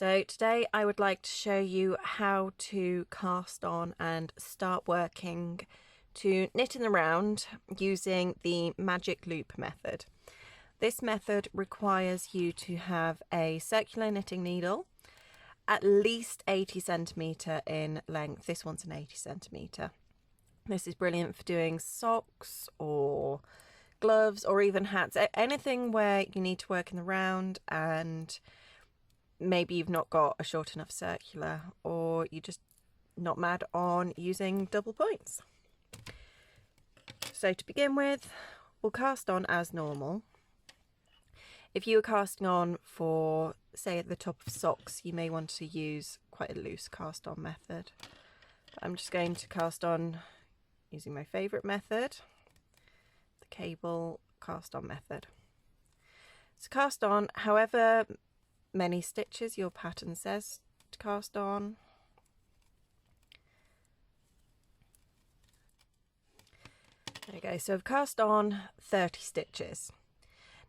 So today I would like to show you how to cast on and start working to knit in the round using the magic loop method. This method requires you to have a circular knitting needle, at least 80 centimetre in length. This one's an 80 centimetre. This is brilliant for doing socks or gloves or even hats, anything where you need to work in the round and maybe you've not got a short enough circular, or you're just not mad on using double points. So to begin with, we'll cast on as normal. If you were casting on for, say, at the top of socks, you may want to use quite a loose cast on method. But I'm just going to cast on using my favourite method, the cable cast on method. So cast on however many stitches your pattern says to cast on. There we go. So I've cast on 30 stitches.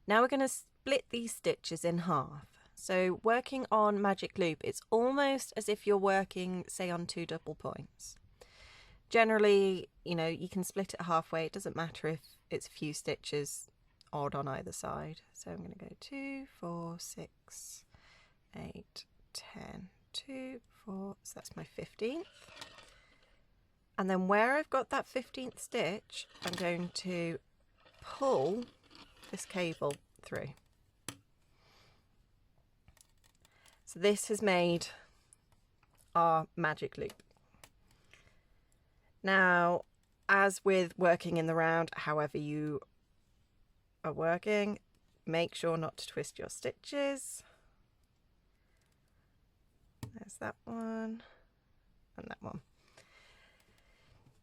Now we're going to split these stitches in half. So working on magic loop, it's almost as if you're working, say, on 2 double points. Generally, you know, you can split it halfway. It doesn't matter if it's a few stitches odd on either side. So I'm going to go 2, 4, 6, 8, 10, 2, 4, so that's my 15th. And then where I've got that 15th stitch, I'm going to pull this cable through. So this has made our magic loop. Now, as with working in the round, however you are working, make sure not to twist your stitches. There's that one and that one.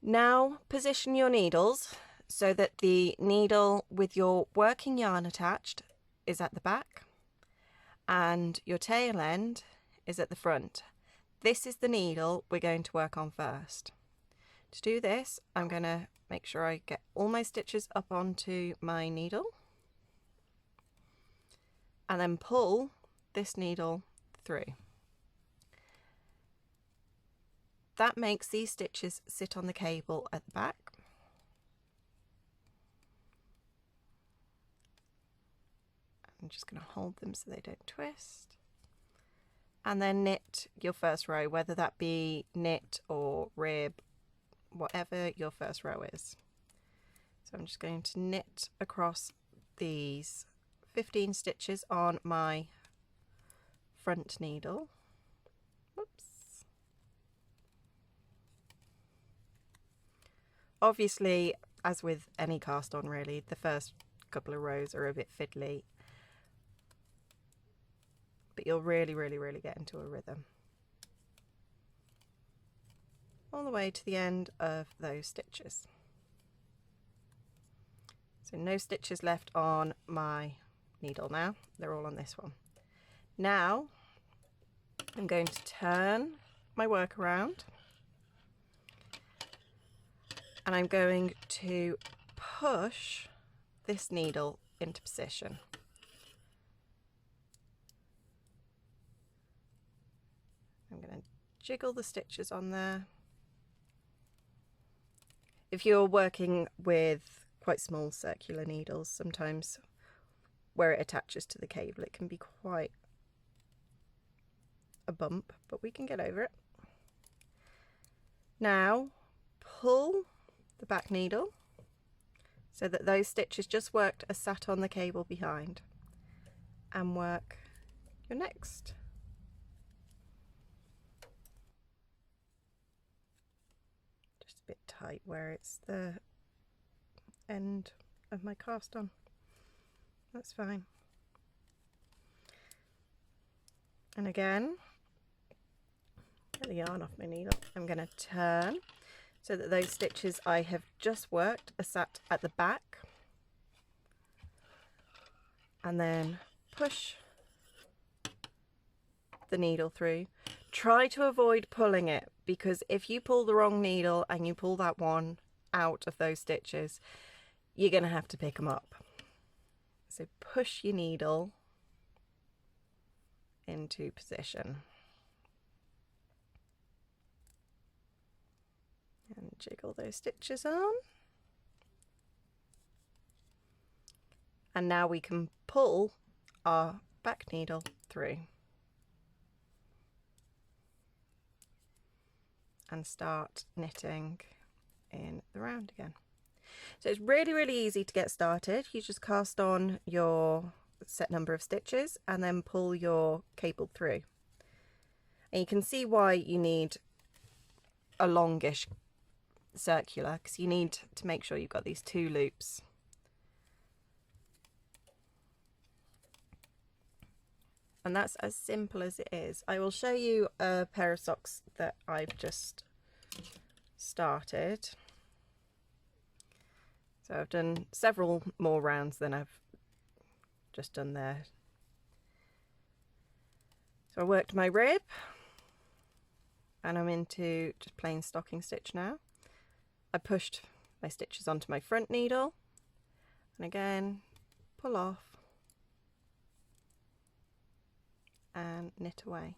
Now position your needles so that the needle with your working yarn attached is at the back and your tail end is at the front. This is the needle we're going to work on first. To do this, I'm going to make sure I get all my stitches up onto my needle and then pull this needle through. That makes these stitches sit on the cable at the back. I'm just going to hold them so they don't twist. And then knit your first row, whether that be knit or rib, whatever your first row is. So I'm just going to knit across these 15 stitches on my front needle. Whoops. Obviously, as with any cast on really, the first couple of rows are a bit fiddly, but you'll really get into a rhythm all the way to the end of those stitches. So no stitches left on my needle now, they're all on this one. Now I'm going to turn my work around and I'm going to push this needle into position. I'm going to jiggle the stitches on there. If you're working with quite small circular needles, sometimes where it attaches to the cable it can be quite a bump, but we can get over it. Now pull the back needle so that those stitches just worked as sat on the cable behind, and work your next. Just a bit tight where it's the end of my cast on. That's fine. And again, get the yarn off my needle. I'm going to turn so that those stitches I have just worked are sat at the back, and then push the needle through. Try to avoid pulling it, because if you pull the wrong needle and you pull that one out of those stitches, you're going to have to pick them up. So push your needle into position. And jiggle those stitches on. And now we can pull our back needle through and start knitting in the round again. So it's really, really easy to get started. You just cast on your set number of stitches and then pull your cable through. And you can see why you need a longish circular, because you need to make sure you've got these 2 loops. And that's as simple as it is. I will show you a pair of socks that I've just started. So I've done several more rounds than I've just done there. So I worked my rib and I'm into just plain stocking stitch now. I pushed my stitches onto my front needle and again pull off and knit away.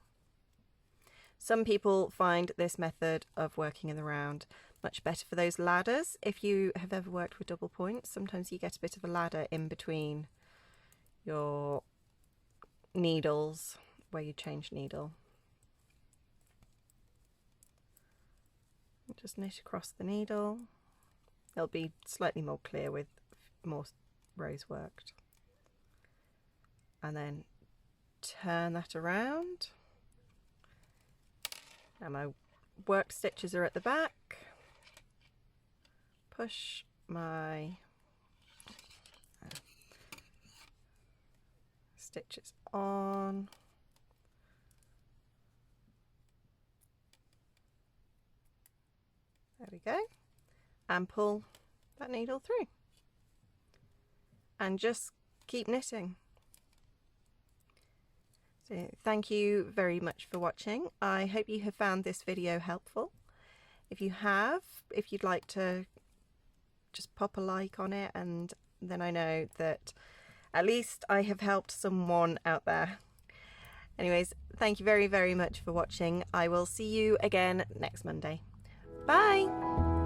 Some people find this method of working in the round much better for those ladders. If you have ever worked with double points, sometimes you get a bit of a ladder in between your needles where you change needle. Just knit across the needle. It'll be slightly more clear with more rows worked. And then turn that around. And my worked stitches are at the back. Push my stitches on. There we go. And pull that needle through. And just keep knitting. So thank you very much for watching. I hope you have found this video helpful. If you have, if you'd like to just pop a like on it, and then I know that at least I have helped someone out there. Anyways, thank you very, very much for watching. I will see you again next Monday. Bye!